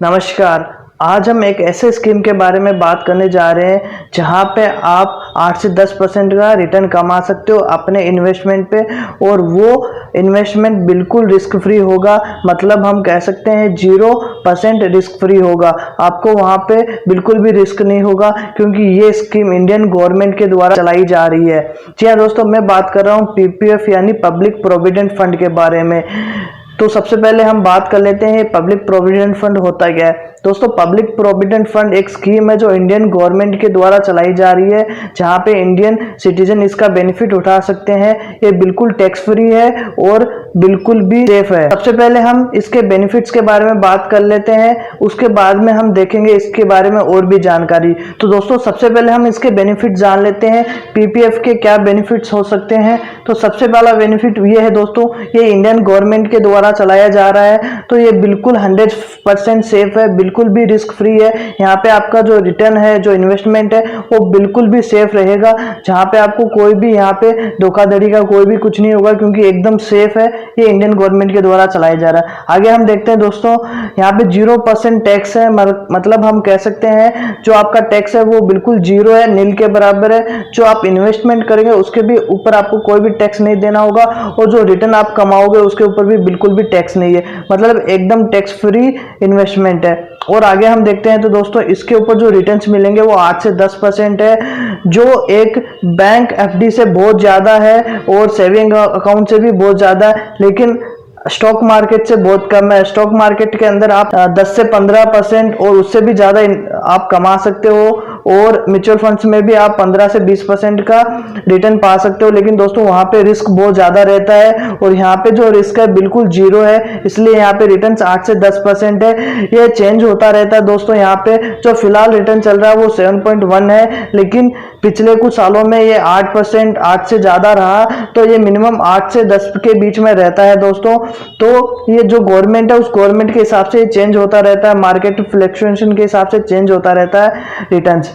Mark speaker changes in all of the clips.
Speaker 1: नमस्कार। आज हम एक ऐसे स्कीम के बारे में बात करने जा रहे हैं जहां पे आप 8 से 10% का रिटर्न कमा सकते हो अपने इन्वेस्टमेंट पे, और वो इन्वेस्टमेंट बिल्कुल रिस्क फ्री होगा। मतलब हम कह सकते हैं 0% रिस्क फ्री होगा। आपको वहां पे बिल्कुल भी रिस्क नहीं होगा क्योंकि ये स्कीम इंडियन गवर्नमेंट के द्वारा चलाई जा रही है। जी हाँ दोस्तों, मैं बात कर रहा हूँ पीपीएफ यानी पब्लिक प्रोविडेंट फंड के बारे में। तो सबसे पहले हम बात कर लेते हैं पब्लिक प्रोविडेंट फंड होता क्या है। दोस्तों, पब्लिक प्रोविडेंट फंड एक स्कीम है जो इंडियन गवर्नमेंट के द्वारा चलाई जा रही है, जहां पे इंडियन सिटीजन इसका बेनिफिट उठा सकते हैं। ये बिल्कुल टैक्स फ्री है और बिल्कुल भी सेफ है। सबसे पहले हम इसके बेनिफिट्स के बारे में बात कर लेते हैं, उसके बाद में हम देखेंगे इसके बारे में और भी जानकारी। तो दोस्तों, सबसे पहले हम इसके बेनिफिट जान लेते हैं, पीपीएफ के क्या बेनिफिट्स हो सकते हैं। तो सबसे पहला बेनिफिट ये है दोस्तों, ये इंडियन गवर्नमेंट के द्वारा चलाया जा रहा है, तो ये बिल्कुल 100% सेफ है, बिल्कुल भी रिस्क फ्री है। यहाँ पे आपका जो रिटर्न है, जो इन्वेस्टमेंट है, वो बिल्कुल भी सेफ रहेगा, जहाँ पे आपको कोई भी यहाँ पे धोखाधड़ी का कोई भी कुछ नहीं होगा क्योंकि एकदम सेफ है। ये इंडियन गवर्नमेंट के द्वारा चलाया जा रहा है। आगे हम देखते हैं दोस्तों, यहाँ पे 0% टैक्स है। मतलब हम कह सकते हैं जो आपका टैक्स है वो बिल्कुल जीरो है, नील के बराबर है। जो आप इन्वेस्टमेंट करेंगे उसके भी ऊपर आपको कोई भी टैक्स नहीं देना होगा, और जो रिटर्न आप कमाओगे उसके ऊपर भी बिल्कुल भी टैक्स नहीं है। मतलब एकदम टैक्स फ्री इन्वेस्टमेंट है। और आगे हम देखते हैं तो दोस्तों, इसके ऊपर जो रिटर्न्स मिलेंगे वो 8 से 10% है, जो एक बैंक एफडी से बहुत ज्यादा है और सेविंग अकाउंट से भी बहुत ज्यादा है, लेकिन स्टॉक मार्केट से बहुत कम है। स्टॉक मार्केट के अंदर आप 10 से 15% और उससे भी ज्यादा आप कमा सकते हो, और म्यूचुअल फंड्स में भी आप 15 से 20% का रिटर्न पा सकते हो। लेकिन दोस्तों, वहां पे रिस्क बहुत ज्यादा रहता है, और यहाँ पे जो रिस्क है बिल्कुल जीरो है, इसलिए यहाँ पे रिटर्न 8 से 10% है। ये चेंज होता रहता है दोस्तों। यहाँ पे जो फिलहाल रिटर्न चल रहा है वो 7.1 है, लेकिन पिछले कुछ सालों में ये 8%, 8 से ज्यादा रहा, तो ये मिनिमम 8 से 10 के बीच में रहता है दोस्तों। तो ये जो गवर्नमेंट है उस गवर्नमेंट के हिसाब से चेंज होता रहता है, मार्केट फ्लक्चुएशन के हिसाब से चेंज होता रहता है रिटर्न्स।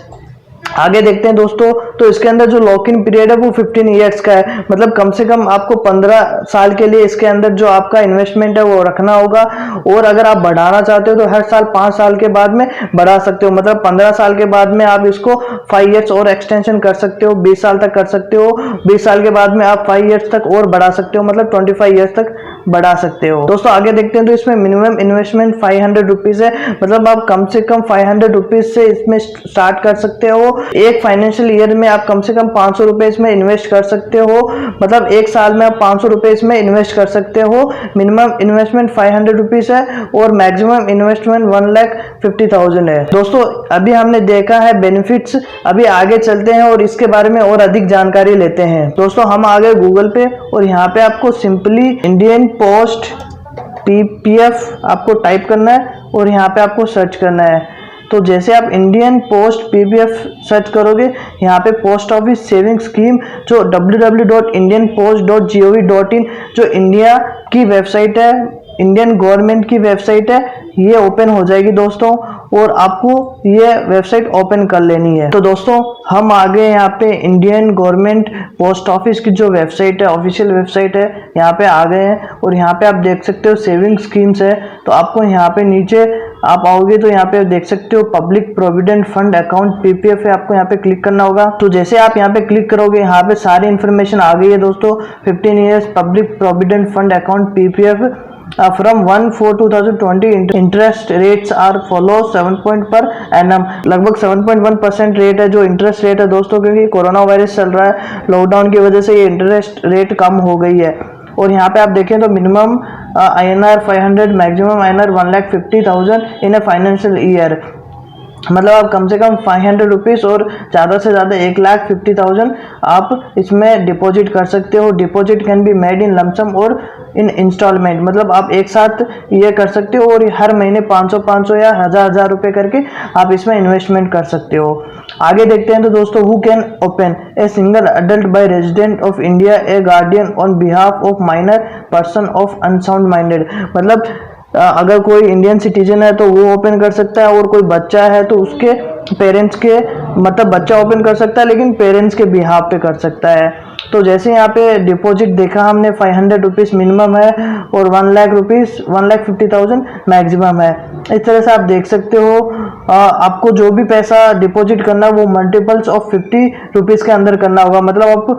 Speaker 1: आगे देखते हैं दोस्तों, तो इसके अंदर जो लॉक इन पीरियड है वो 15 ईयर्स का है। मतलब कम से कम आपको 15 साल के लिए इसके अंदर जो आपका इन्वेस्टमेंट है वो रखना होगा, और अगर आप बढ़ाना चाहते हो तो हर साल 5 साल के बाद में बढ़ा सकते हो। मतलब 15 साल के बाद में आप इसको 5 ईयर्स और एक्सटेंशन कर सकते हो, 20 साल तक कर सकते हो। 20 साल के बाद में आप 5 ईयर्स तक और बढ़ा सकते हो, मतलब 25 ईयर्स तक बढ़ा सकते हो। दोस्तों, आगे देखते हैं तो इसमें मिनिमम इन्वेस्टमेंट 500 रुपीज है। मतलब आप कम से कम 500 रुपीज से इसमें स्टार्ट कर सकते हो। एक फाइनेंशियल ईयर में आप कम से कम 500 रुपए इसमें इन्वेस्ट कर सकते हो। मतलब एक साल में आप 500 रुपए इसमें इन्वेस्ट कर सकते हो। मिनिमम इन्वेस्टमेंट 500 रुपीज है और मैक्सिमम इन्वेस्टमेंट 1,50,000 है। दोस्तों, अभी हमने देखा है बेनिफिट्स, अभी आगे चलते हैं और इसके बारे में और अधिक जानकारी लेते हैं। दोस्तों, हम आ गए गूगल पे, और यहाँ पे आपको सिंपली इंडियन पोस्ट पीपीएफ आपको टाइप करना है और यहाँ पे आपको सर्च करना है। तो जैसे आप इंडियन पोस्ट पीपीएफ सर्च करोगे, यहाँ पे पोस्ट ऑफिस सेविंग स्कीम जो www.indianpost.gov.in जो इंडिया की वेबसाइट है, इंडियन गवर्नमेंट की वेबसाइट है, ये ओपन हो जाएगी दोस्तों, और आपको ये वेबसाइट ओपन कर लेनी है। तो दोस्तों, हम आगे यहाँ पे इंडियन गवर्नमेंट पोस्ट ऑफिस की जो वेबसाइट है, ऑफिशियल वेबसाइट है, यहाँ पे आ गए हैं, और यहाँ पे आप देख सकते हो सेविंग स्कीम्स है। तो आपको यहाँ पे नीचे आप आओगे तो यहाँ पे देख सकते हो public provident fund account PPF है, आपको यहाँ पे क्लिक करना होगा। तो जैसे आप यहाँ पे क्लिक करोगे, यहाँ पे सारी इन्फॉर्मेशन आ गई है दोस्तों। 15 years public provident fund account PPF from 1/4/2020 interest rates are follow 7 per annum. लगभग 7.1% रेट है जो इंटरेस्ट रेट है दोस्तों, क्योंकि कोरोना वायरस चल रहा है, लॉकडाउन की वजह से ये इंटरेस्ट रेट कम हो गई है। और यहाँ पे आप देखें तो minimum INR 500, maximum INR 1,50,000 in a financial year. मतलब आप कम से कम 500 रुपीज़ और ज़्यादा से ज़्यादा 1,50,000 आप इसमें डिपॉजिट कर सकते हो। Deposit can be made in lump sum और इन इंस्टॉलमेंट। मतलब आप एक साथ ये कर सकते हो, और हर महीने 500 या 1,000 रुपये करके आप इसमें इन्वेस्टमेंट कर सकते हो। आगे देखते हैं तो दोस्तों, who can open a single adult by resident of India a guardian on behalf of minor person of unsound minded. मतलब अगर कोई इंडियन सिटीजन है तो वो ओपन कर सकता है, और कोई बच्चा है तो उसके पेरेंट्स के, मतलब बच्चा ओपन कर सकता है लेकिन पेरेंट्स के बिहाफ पे कर सकता है। तो जैसे यहाँ पे डिपॉजिट देखा हमने 500 रुपीज़ मिनिमम है और 1 लाख रुपीज़ 1,50,000 मैक्सिमम है। इस तरह से आप देख सकते हो आपको जो भी पैसा डिपॉजिट करना है वो मल्टीपल्स ऑफ 50 रुपीज़ के अंदर करना होगा। मतलब आपको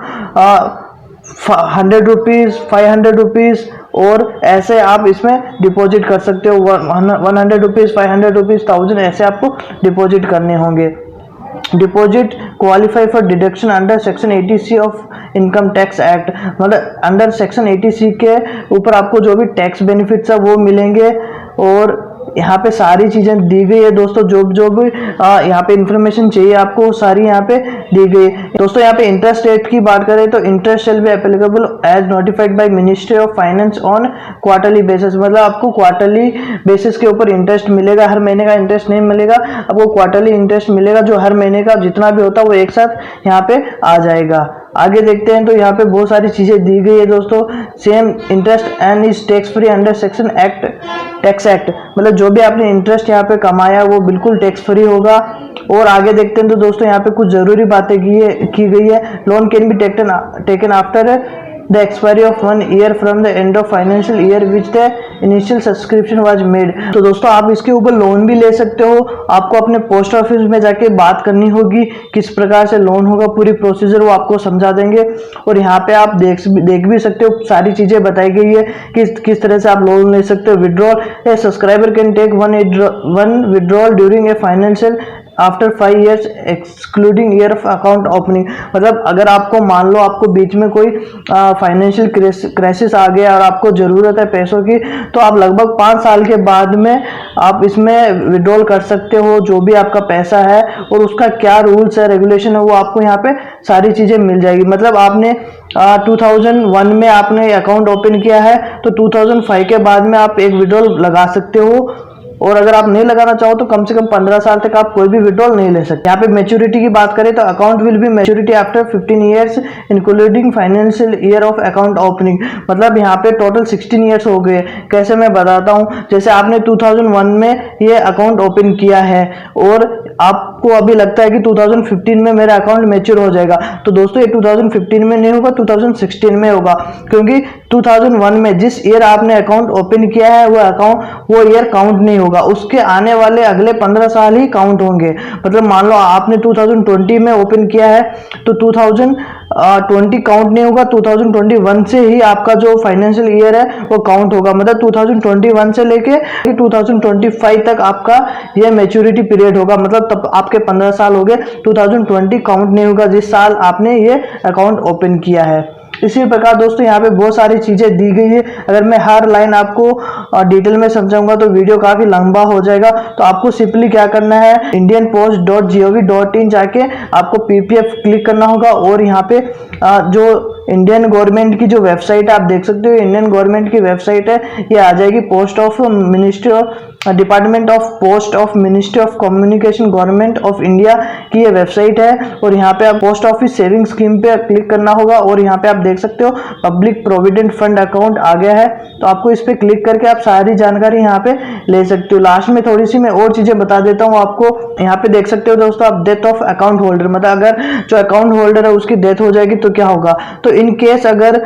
Speaker 1: 100 रुपीज़ 500 रुपीज़ और ऐसे आप इसमें डिपॉजिट कर सकते हो। 100 रुपीज़ 500 रुपीज़ 1000 ऐसे आपको डिपॉजिट करने होंगे। Deposit qualify for deduction under section 80C of income tax act, मतलब अंडर सेक्शन 80C के ऊपर आपको जो भी टैक्स बेनिफिट्स है वो मिलेंगे। और यहाँ पे सारी चीज़ें दी गई है दोस्तों, जो भी यहाँ पे इंफॉर्मेशन चाहिए आपको सारी यहाँ पे दी गई है। दोस्तों यहाँ पे इंटरेस्ट रेट की बात करें तो interest shall be applicable as notified by ministry of finance on quarterly basis, मतलब आपको क्वार्टरली बेसिस के ऊपर इंटरेस्ट मिलेगा, हर महीने का इंटरेस्ट नहीं मिलेगा, आपको क्वार्टरली इंटरेस्ट मिलेगा जो हर महीने का जितना भी होता है वो एक साथ यहाँ पे आ जाएगा। आगे देखते हैं तो यहाँ पे बहुत सारी चीज़ें दी गई है दोस्तों। Same interest and is tax free under section act tax act, मतलब जो भी आपने इंटरेस्ट यहाँ पे कमाया वो बिल्कुल टैक्स फ्री होगा। और आगे देखते हैं तो दोस्तों यहाँ पे कुछ ज़रूरी बातें की गई है। Loan can be taken after the expiry of 1 year from the end of financial year which the initial subscription was made। तो दोस्तों आप इसके ऊपर लोन भी ले सकते हो। आपको अपने पोस्ट ऑफिस में जाके बात करनी होगी किस प्रकार से लोन होगा, पूरी प्रोसीजर वो आपको समझा देंगे। और यहाँ पे आप देख भी सकते हो, सारी चीज़ें बताई गई है कि किस तरह से आप लोन ले सकते हो। Withdrawal, a subscriber can take one withdrawal during a financial after 5 years excluding year of account opening, मतलब अगर आपको मान लो आपको बीच में कोई फाइनेंशियल क्राइसिस आ गया और आपको ज़रूरत है पैसों की, तो आप लगभग 5 साल के बाद में आप इसमें विड्रॉल कर सकते हो जो भी आपका पैसा है। और उसका क्या रूल्स है रेगुलेशन है वो आपको यहाँ पे सारी चीज़ें मिल जाएगी। मतलब आपने 2001 में आपने अकाउंट ओपन किया है तो 2005 के बाद में आप एक विड्रॉल लगा सकते हो। और अगर आप नहीं लगाना चाहो तो कम से कम 15 साल तक आप कोई भी विड्रॉल नहीं ले सकते। यहाँ पे मैच्योरिटी की बात करें तो account will be maturity after 15 years including financial year of account opening, मतलब यहाँ पे टोटल 16 years हो गए। कैसे मैं बताता हूँ, जैसे आपने 2001 में ये अकाउंट ओपन किया है और आपको अभी लगता है कि 2015 में मेरा अकाउंट मैच्योर हो जाएगा, तो दोस्तों ये 2015 में नहीं होगा, 2016 में होगा। क्योंकि 2001 में जिस ईयर आपने अकाउंट ओपन किया है वो ईयर काउंट नहीं होगा, उसके आने वाले अगले 15 साल ही काउंट होंगे। मतलब मान लो आपने 2020 में ओपन किया है तो 2020 काउंट नहीं होगा, 2021 से ही आपका जो फाइनेंशियल ईयर है वो काउंट होगा। मतलब 2021 से लेके 2025 तक आपका ये मैच्योरिटी पीरियड होगा, मतलब तब आपके 15 साल हो गए। 2020 काउंट नहीं होगा जिस साल आपने ये अकाउंट ओपन किया है। इसी प्रकार दोस्तों यहाँ पे बहुत सारी चीज़ें दी गई है। अगर मैं हर लाइन आपको डिटेल में समझाऊंगा तो वीडियो काफ़ी लंबा हो जाएगा। तो आपको सिंपली क्या करना है, indianpost.gov.in जाके आपको पीपीएफ क्लिक करना होगा और यहाँ पे जो इंडियन गवर्नमेंट की जो वेबसाइट है आप देख सकते हो, इंडियन गवर्नमेंट की वेबसाइट है, ये आ जाएगी post of ministry of department of post of ministry of communication government of India की ये वेबसाइट है। और यहाँ पे आप पोस्ट ऑफिस सेविंग स्कीम पे क्लिक करना होगा और यहाँ पे आप देख सकते हो पब्लिक प्रोविडेंट फंड अकाउंट आ गया है, तो आपको इस पे क्लिक करके आप सारी जानकारी यहाँ पे ले सकते हो। लास्ट में थोड़ी सी मैं और चीजें बता देता हूँ आपको। यहाँ पे देख सकते हो दोस्तों आप डेथ ऑफ अकाउंट होल्डर, मतलब अगर जो अकाउंट होल्डर है उसकी डेथ हो जाएगी तो क्या होगा। तो इन केस अगर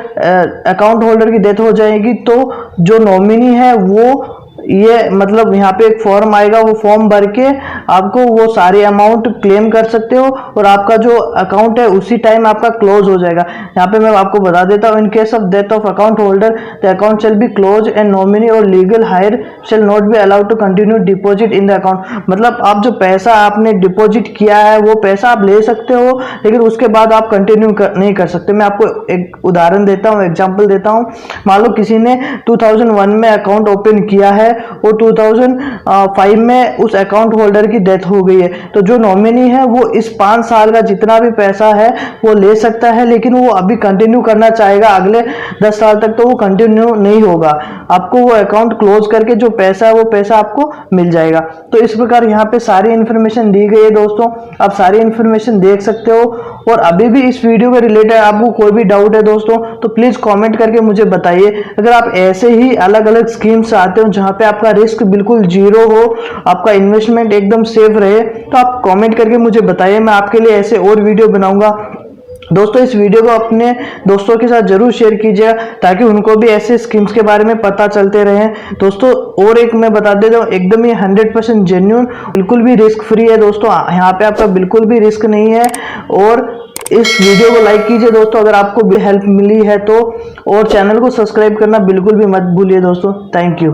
Speaker 1: अकाउंट होल्डर की डेथ हो जाएगी तो जो नॉमिनी है वो ये मतलब यहाँ पे एक फॉर्म आएगा, वो फॉर्म भर के आपको वो सारे अमाउंट क्लेम कर सकते हो और आपका जो अकाउंट है उसी टाइम आपका क्लोज हो जाएगा। यहाँ पे मैं आपको बता देता हूँ, in case of death of account holder the account shall be close and nominee or legal heir shall not be allowed to continue deposit in the account. मतलब आप जो पैसा आपने डिपॉजिट किया है वो पैसा आप ले सकते हो लेकिन उसके बाद आप कंटिन्यू नहीं कर सकते। मैं आपको एक उदाहरण देता हूँ, एग्जाम्पल देता हूँ। मान लो किसी ने 2001 में अकाउंट ओपन किया है और 2005 में उस अकाउंट होल्डर की डेथ हो गई है, तो जो नॉमिनी है वो इस 5 साल का जितना भी पैसा है वो ले सकता है, लेकिन वो अभी कंटिन्यू करना चाहेगा अगले 10 साल तक तो वो कंटिन्यू नहीं होगा। आपको वो अकाउंट क्लोज करके जो पैसा है वो पैसा आपको मिल जाएगा। तो इस प्रकार यहाँ पे सारी इन्फॉर्मेशन दी गई है दोस्तों, आप सारी इन्फॉर्मेशन देख सकते हो। और अभी भी इस वीडियो के रिलेटेड आपको कोई भी डाउट है दोस्तों तो प्लीज कमेंट करके मुझे बताइए। अगर आप ऐसे ही अलग अलग स्कीम्स आते हो जहाँ पे आपका रिस्क बिल्कुल जीरो हो, आपका इन्वेस्टमेंट एकदम सेफ रहे, तो आप कमेंट करके मुझे बताइए, मैं आपके लिए ऐसे और वीडियो बनाऊंगा। दोस्तों इस वीडियो को अपने दोस्तों के साथ जरूर शेयर कीजिएगा ताकि उनको भी ऐसे स्कीम्स के बारे में पता चलते रहे। दोस्तों और एक मैं बता देता हूँ, एकदम ये 100% जेन्युइन, बिल्कुल भी रिस्क फ्री है दोस्तों। यहाँ पे आपका बिल्कुल भी रिस्क नहीं है। और इस वीडियो को लाइक कीजिए दोस्तों अगर आपको भी हेल्प मिली है तो, और चैनल को सब्सक्राइब करना बिल्कुल भी मत भूलिए दोस्तों। Thank you.